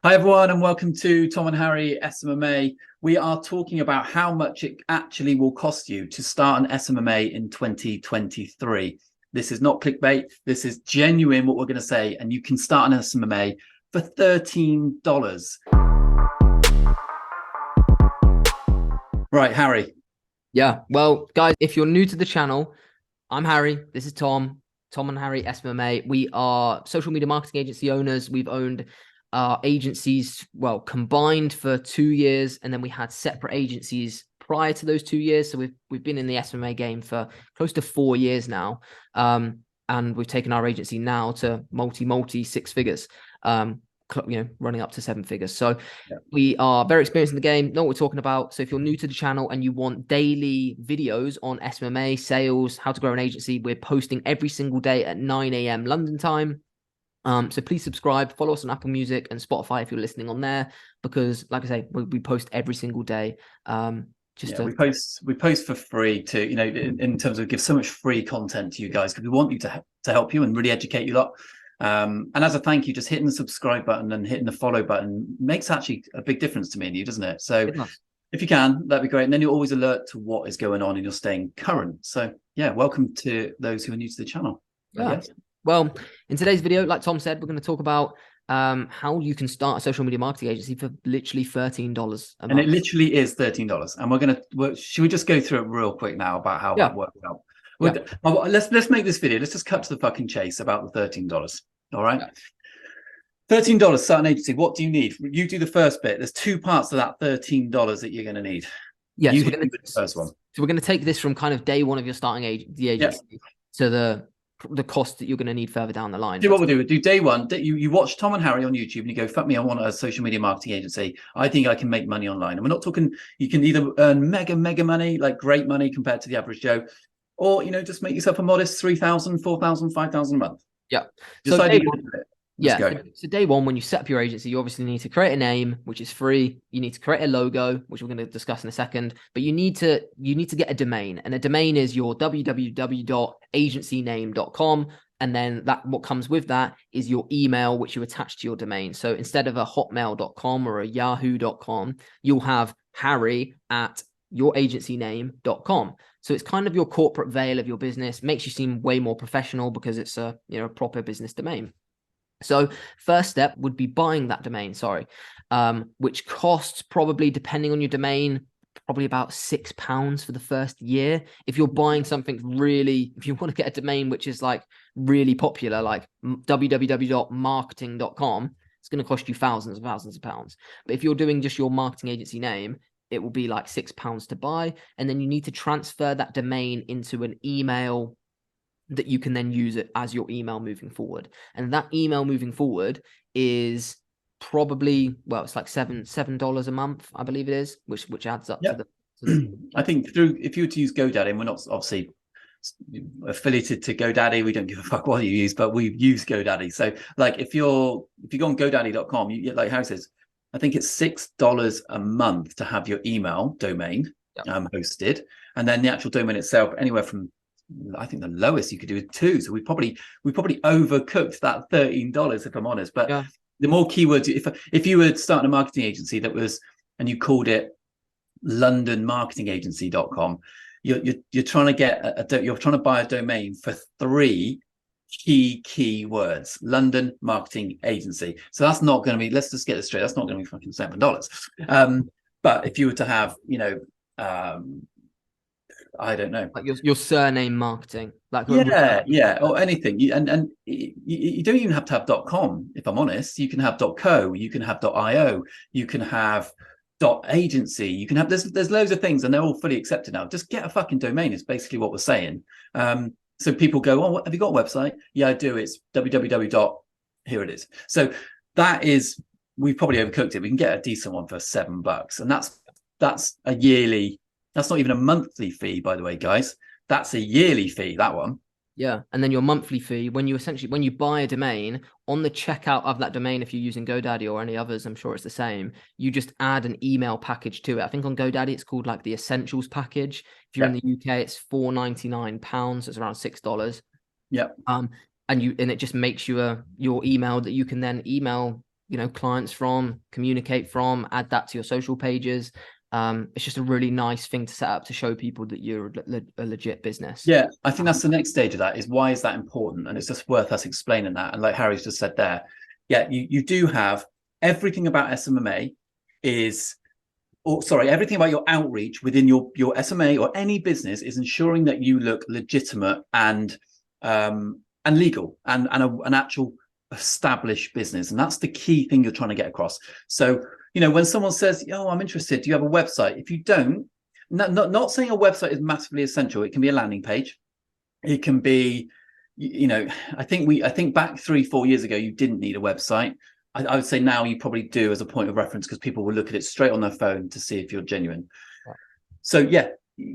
Hi, everyone, and welcome to Tom and Harry SMMA. We are talking about how much it actually will cost you to start an SMMA in 2023. This is not clickbait. This is genuine what we're going to say, and you can start an SMMA for $13. Right, Harry. Yeah, well, guys, if you're new to the channel, I'm Harry. This is Tom. Tom and Harry SMMA. We are social media marketing agency owners. We've owned our agencies, well, combined for 2 years, and then we had separate agencies prior to those 2 years. So we've been in the SMMA game for close to 4 years now, and we've taken our agency now to multi six figures. Running up to 7 figures. So we are very experienced in the game, know what we're talking about. So if you're new to the channel and you want daily videos on SMMA, sales, how to grow an agency, we're posting every single day at 9 a.m. London time. So please subscribe, follow us on Apple Music and Spotify if you're listening on there, because like I say, we post every single day. We post for free to, in terms of give so much free content to you guys, because we want you to help you and really educate you lot. And as a thank you, just hitting the subscribe button and hitting the follow button makes actually a big difference to me and you, doesn't it? So if you can, that'd be great. And then you're always alert to what is going on and you're staying current. So yeah, welcome to those who are new to the channel. Yeah. Well, in today's video, like Tom said, we're going to talk about how you can start a social media marketing agency for literally $13 a month. And it literally is $13. And should we just go through it real quick now about how that works out? Let's make this video. Let's just cut to the fucking chase about the $13. All right. $13, start an agency. What do you need? You do the first bit. There's two parts to that $13 that you're going to need. Yeah. You do the first one. So we're going to take this from kind of day one of your starting the agency to the cost that you're going to need further down the line. Do what we'll do. Do day one. You watch Tom and Harry on YouTube and you go, fuck me, I want a social media marketing agency. I think I can make money online. And we're not talking, you can either earn mega money, like great money compared to the average Joe, or, just make yourself a modest 3,000, 4,000, 5,000 a month. Yeah. Decide So day one, when you set up your agency, you obviously need to create a name, which is free. You need to create a logo, which we're going to discuss in a second. But you need to get a domain, and a domain is your www.agencyname.com. And then what comes with that is your email, which you attach to your domain. So instead of a hotmail.com or a yahoo.com, you'll have harry@youragencyname.com. So it's kind of your corporate veil of your business, makes you seem way more professional because it's a proper business domain. So first step would be buying that domain, which costs probably, depending on your domain, probably about £6 for the first year. If you're buying something if you want to get a domain which is like really popular, like www.marketing.com, it's going to cost you thousands and thousands of pounds. But if you're doing just your marketing agency name, it will be like £6 to buy. And then you need to transfer that domain into an email that you can then use it as your email moving forward. And that email moving forward is probably, it's like $7 a month, I believe it is, which adds up to the I think if you were to use GoDaddy, and we're not obviously affiliated to GoDaddy, we don't give a fuck what you use, but we use GoDaddy. So like if you go on GoDaddy.com, you like how it says, I think it's $6 a month to have your email domain hosted, and then the actual domain itself anywhere from, I think the lowest you could do is $2. So we probably overcooked that $13, if I'm honest. But the more keywords, if you were starting a marketing agency and you called it londonmarketingagency.com, you're trying to get you're trying to buy a domain for 3 key words: London marketing agency. So that's not going to be, let's just get this straight, that's not going to be fucking $7. But if you were to have, I don't know, like your surname marketing, like or anything. You don't even have to have .com. If I'm honest, you can have .co, you can have .io, you can have .agency, you can have there's loads of things, and they're all fully accepted now. Just get a fucking domain is basically what we're saying. So people go, oh, have you got a website? Yeah, I do. It's www. Here it is. So that is, we've probably overcooked it. We can get a decent one for $7, and that's a yearly. That's not even a monthly fee, by the way, guys. That's a yearly fee, that one. Yeah. And then your monthly fee, when you buy a domain, on the checkout of that domain, if you're using GoDaddy or any others, I'm sure it's the same, you just add an email package to it. I think on GoDaddy, it's called like the Essentials package. If you're in the UK, it's £4.99. It's around $6. Yeah. And it just makes you your email that you can then email clients from, communicate from, add that to your social pages. It's just a really nice thing to set up to show people that you're a legit business. Yeah, I think that's the next stage of that, is why is that important? And it's just worth us explaining that. And like Harry's just said there, yeah, you do have everything about SMMA is, or sorry, everything about your outreach within your SMA or any business is ensuring that you look legitimate and legal and an actual established business. And that's the key thing you're trying to get across. So, when someone says, "Oh, I'm interested, do you have a website?" If you don't, not saying a website is massively essential. It can be a landing page. It can be, I think back 3-4 years ago, you didn't need a website. I would say now you probably do as a point of reference, because people will look at it straight on their phone to see if you're genuine. Right. So yeah,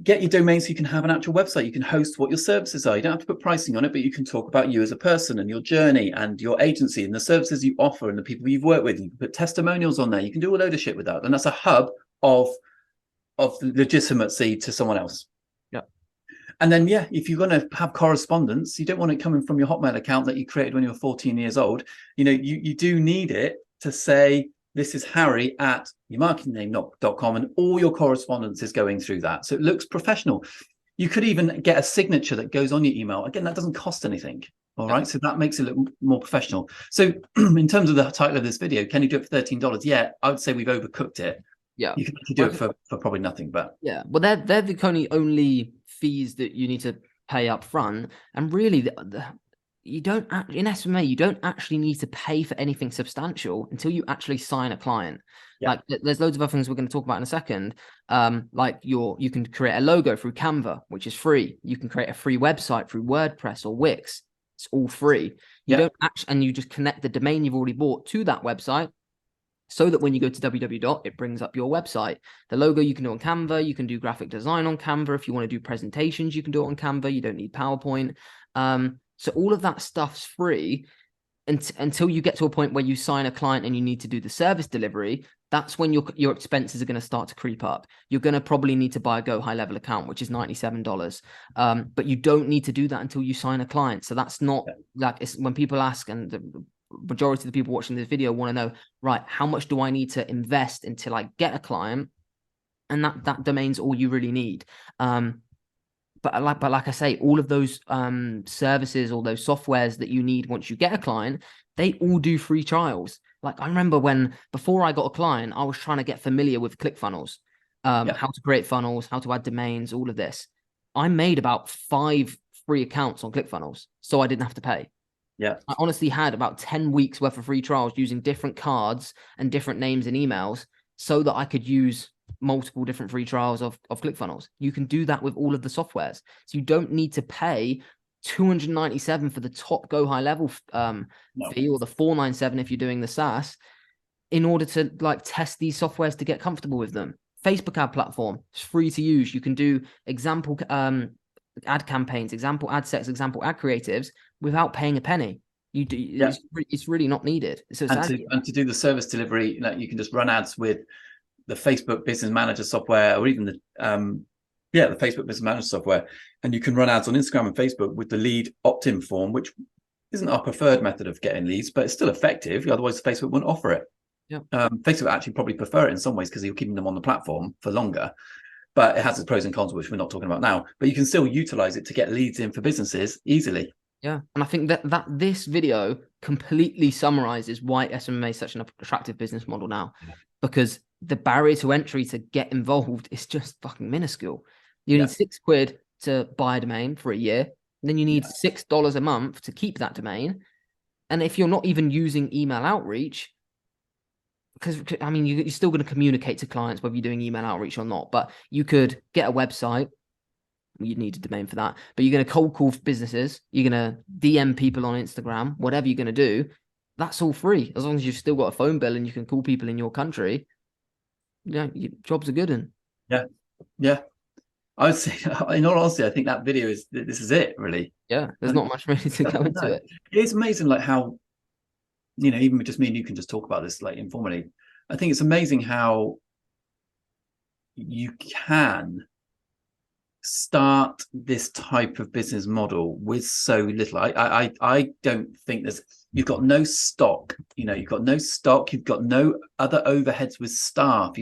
get your domain so you can have an actual website. You can host what your services are. You don't have to put pricing on it, but you can talk about you as a person and your journey and your agency and the services you offer and the people you've worked with. You can put testimonials on there. You can do a load of shit with that. And that's a hub of legitimacy to someone else. Yeah. And then, yeah, if you're going to have correspondence, you don't want it coming from your Hotmail account that you created when you were 14 years old. You do need it to say, this is Harry at yourmarketingname.com, and all your correspondence is going through that. So it looks professional. You could even get a signature that goes on your email. Again, that doesn't cost anything. All right. So that makes it look more professional. So in terms of the title of this video, can you do it for $13? Yeah, I would say we've overcooked it. Yeah, you can do it for probably nothing, but yeah, well, they're the only fees that you need to pay up front, and really, you don't in SMMA you don't actually need to pay for anything substantial until you actually sign a client. Yeah. Like, there's loads of other things we're going to talk about in a second. Like you can create a logo through Canva, which is free. You can create a free website through WordPress or Wix. It's all free. You don't actually, and you just connect the domain you've already bought to that website, so that when you go to www, it brings up your website. The logo you can do on Canva. You can do graphic design on Canva. If you want to do presentations, you can do it on Canva. You don't need PowerPoint. So all of that stuff's free until you get to a point where you sign a client and you need to do the service delivery. That's when your expenses are going to start to creep up. You're going to probably need to buy a Go High Level account, which is $97. But you don't need to do that until you sign a client. So that's not like, it's when people ask, and the majority of the people watching this video want to know, right, how much do I need to invest until I get a client? And that domain's all you really need. But like I say, all of those services, all those softwares that you need once you get a client, they all do free trials. Like, I remember before I got a client, I was trying to get familiar with ClickFunnels, how to create funnels, how to add domains, all of this. I made about 5 free accounts on ClickFunnels, so I didn't have to pay. Yeah, I honestly had about 10 weeks worth of free trials using different cards and different names and emails so that I could use multiple different free trials of ClickFunnels. You can do that with all of the softwares. So you don't need to pay $297 for the top Go High Level fee, or the $497 if you're doing the SaaS, in order to test these softwares to get comfortable with them. Facebook ad platform, it's free to use. You can do example ad campaigns, example ad sets, example ad creatives without paying a penny. You do, it's really not needed. So to do the service delivery, you can just run ads with the Facebook Business Manager software, or even the Facebook Business Manager software, and you can run ads on Instagram and Facebook with the lead opt-in form, which isn't our preferred method of getting leads, but it's still effective. Otherwise, Facebook wouldn't offer it. Yeah. Facebook actually probably prefer it in some ways because you're keeping them on the platform for longer, but it has its pros and cons, which we're not talking about now. But you can still utilize it to get leads in for businesses easily. Yeah, and I think that this video completely summarizes why SMMA is such an attractive business model now, because the barrier to entry to get involved is just fucking minuscule. You need £6 to buy a domain for a year, and then you need $6 a month to keep that domain. And if you're not even using email outreach, because I mean, you're still going to communicate to clients whether you're doing email outreach or not, but you could get a website. You'd need a domain for that, but you're going to cold call businesses, you're going to DM people on Instagram, whatever you're going to do, that's all free. As long as you've still got a phone bill and you can call people in your country, your jobs are good. And yeah, I would say, in all honesty, I think that video this is it, really. Yeah, there's not much really to go into it. It's amazing, how, even with just me and you can just talk about this informally. I think it's amazing how you can start this type of business model with so little. I don't think you've got no stock, you've got no stock, you've got no other overheads with staff.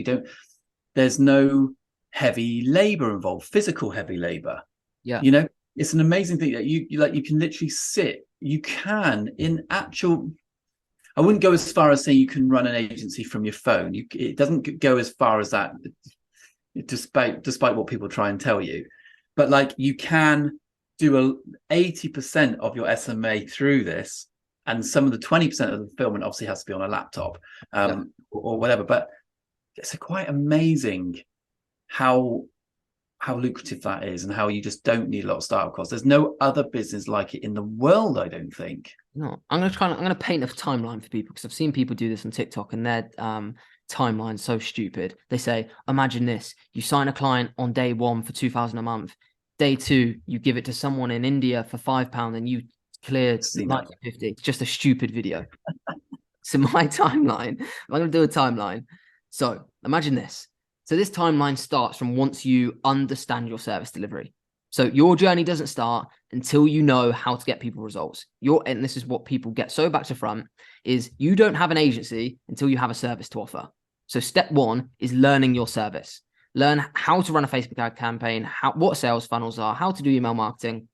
There's no heavy labor involved, physical heavy labor. Yeah. It's an amazing thing that you can literally I wouldn't go as far as saying you can run an agency from your phone. It doesn't go as far as that, despite what people try and tell you. But like, you can do 80% of your SMA through this, and some of the 20% of the fulfillment obviously has to be on a laptop, or whatever. But it's quite amazing how lucrative that is, and how you just don't need a lot of startup costs. There's no other business like it in the world, I don't think. No, I'm gonna paint a timeline for people, because I've seen people do this on TikTok, and their timeline's so stupid. They say, imagine this: you sign a client on day 1 for 2,000 a month. Day 2, you give it to someone in India for £5, and you clear 950. It's just a stupid video. So my timeline, I'm gonna do a timeline. So imagine this. So this timeline starts from once you understand your service delivery. So your journey doesn't start until you know how to get people results. And this is what people get so back to front, is you don't have an agency until you have a service to offer. So step 1 is learning your service. Learn how to run a Facebook ad campaign, what sales funnels are, how to do email marketing.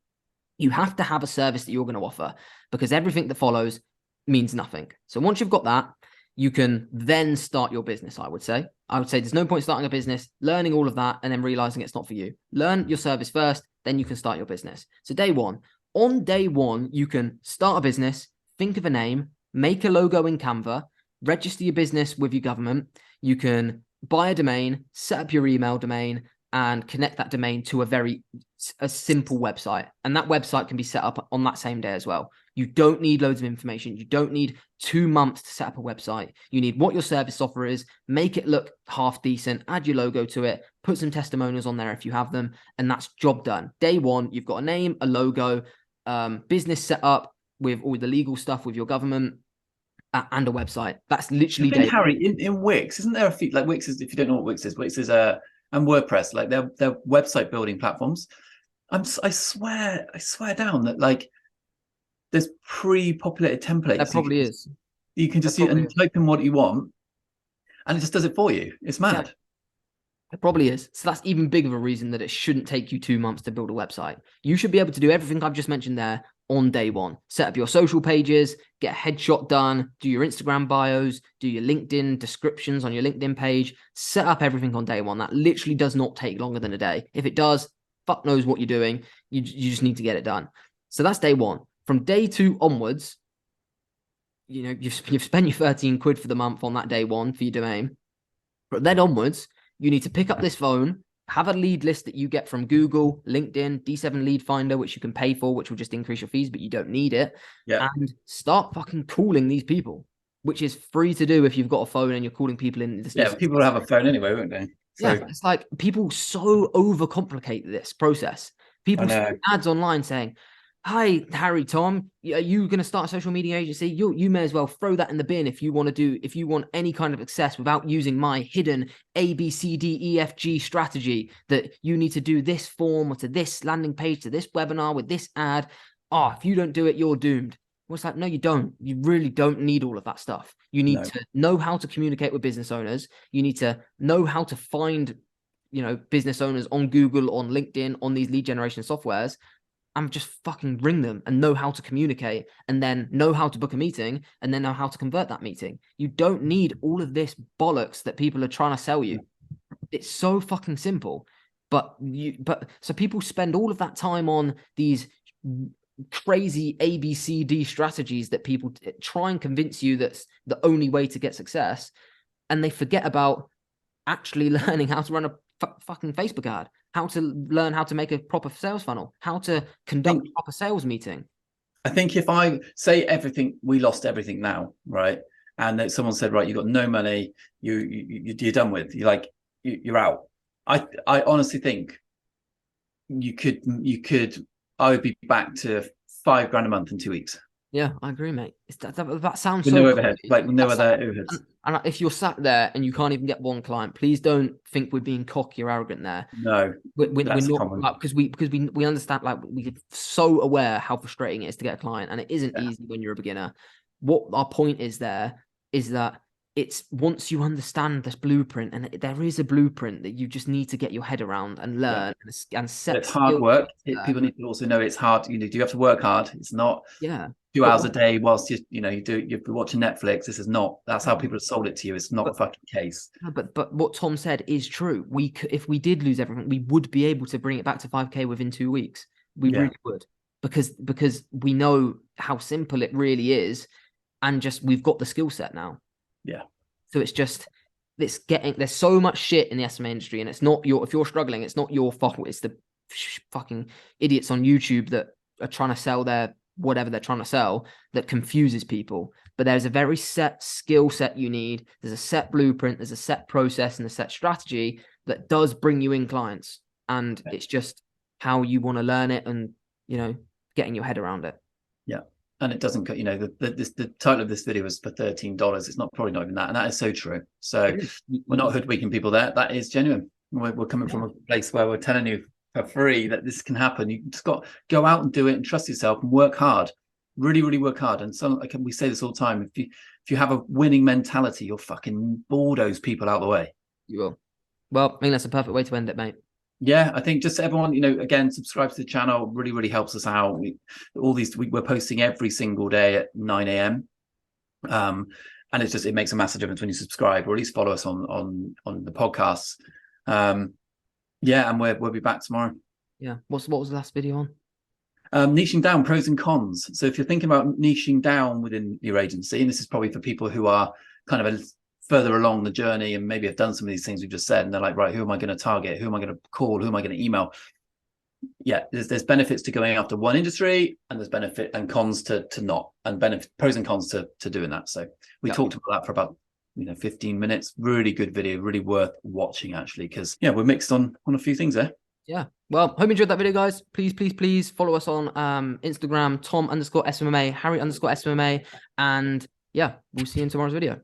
You have to have a service that you're going to offer, because everything that follows means nothing. So once you've got that, you can then start your business, I would say. There's no point starting a business, learning all of that, and then realizing it's not for you. Learn your service first, then you can start your business. So day 1, on day 1, you can start a business, think of a name, make a logo in Canva, register your business with your government. You can buy a domain, set up your email domain, and connect that domain to a simple website. And that website can be set up on that same day as well. You don't need loads of information. You don't need 2 months to set up a website. You need what your service offer is, make it look half decent, add your logo to it, put some testimonials on there if you have them, and that's job done. Day 1, you've got a name, a logo, business set up with all the legal stuff with your government, and a website. That's literally day. Harry, in Wix, isn't there a few, like Wix is, if you don't know what Wix is and WordPress, like they're website building platforms. I swear down that like there's pre-populated templates. That probably is. You can just type in what you want, and it just does it for you. It's mad. Yeah. It probably is. So that's even bigger of a reason that it shouldn't take you 2 months to build a website. You should be able to do everything I've just mentioned there on day 1. Set up your social pages, get a headshot done, do your Instagram bios, do your LinkedIn descriptions on your LinkedIn page, set up everything on day 1. That literally does not take longer than a day. If it does, fuck knows what you're doing. You just need to get it done. So that's day 1. From day 2 onwards, you've spent your 13 quid for the month on that day 1 for your domain. But then onwards, you need to pick up this phone, have a lead list that you get from Google, LinkedIn, D7 Lead Finder, which you can pay for, which will just increase your fees, but you don't need it. Yeah. And start fucking calling these people, which is free to do if you've got a phone and you're calling people in this. Yeah, people will have a phone anyway, won't they? So, yeah, it's like people so overcomplicate this process. People see ads online saying, "Hi, Harry, Tom, are you going to start a social media agency? You may as well throw that in the bin if you want any kind of success without using my hidden ABCDEFG strategy that you need to do this form or to this landing page, to this webinar with this ad. If you don't do it, you're doomed." Well, it's like, no, you don't. You really don't need all of that stuff. You need to know how to communicate with business owners. You need to know how to find, business owners on Google, on LinkedIn, on these lead generation softwares, and just fucking ring them and know how to communicate, and then know how to book a meeting, and then know how to convert that meeting. You don't need all of this bollocks that people are trying to sell you. It's so fucking simple. So people spend all of that time on these crazy ABCD strategies that people try and convince you that's the only way to get success, and they forget about actually learning how to run a fucking Facebook ad, how to learn how to make a proper sales funnel, how to conduct a proper sales meeting. I think if I say we lost everything now, right? And that someone said, right, you've got no money, you're done with, you're out. I honestly think I would be back to $5,000 a month in 2 weeks. Yeah, I agree, mate. That sounds With so no cool. overhead, like with no other overheads. And if you're sat there and you can't even get one client, please don't think we're being cocky or arrogant there. No, We're that's not, common. like, because we understand, like, we're so aware how frustrating it is to get a client, and it isn't easy when you're a beginner. What our point is there is that it's once you understand this blueprint, and there is a blueprint that you just need to get your head around and Yeah. learn and set It's hard skills work. there. People need to also know it's hard. You know, do you have to work hard? It's not Yeah. 2 hours a day whilst you're watching Netflix. This is not. That's how But people have sold it to you. It's not the but fucking case. no, but what Tom said is true. If we did lose everything, we would be able to bring it back to 5K within 2 weeks. We Yeah. really would, because we know how simple it really is, and just we've got the skill set now. Yeah. So there's so much shit in the SMA industry, and it's not if you're struggling, it's not your fault. It's the fucking idiots on YouTube that are trying to sell their whatever they're trying to sell that confuses people. But there's a very set skill set you need. There's a set blueprint, there's a set process and a set strategy that does bring you in clients. And it's just how you want to learn it and, getting your head around it. Yeah. And it doesn't, the title of this video was for $13. It's probably not even that. And that is so true. So we're not hoodwinking people there. That is genuine. We're coming from a place where we're telling you for free that this can happen. You just got to go out and do it and trust yourself and work hard. Really, really work hard. And we say this all the time. If you have a winning mentality, you'll fucking bulldoze people out the way. You will. Well, I think that's a perfect way to end it, mate. Yeah, I think just everyone, again, subscribe to the channel. Really, really helps us out. We're posting every single day at 9 a.m. And it makes a massive difference when you subscribe, or at least follow us on the podcasts. Yeah, and we'll be back tomorrow. Yeah. What was the last video on? Niching down, pros and cons. So if you're thinking about niching down within your agency, and this is probably for people who are kind of further along the journey and maybe have done some of these things we've just said, and they're like, right, who am I going to target? Who am I going to call? Who am I going to email? Yeah, there's benefits to going after one industry, and there's benefit and cons to not, and pros and cons to doing that. So we talked about that for about 15 minutes. Really good video, really worth watching actually, because we're mixed on a few things there. Yeah. Well, hope you enjoyed that video, guys. Please follow us on Instagram, Tom_SMMA, Harry_SMMA, and yeah, we'll see you in tomorrow's video.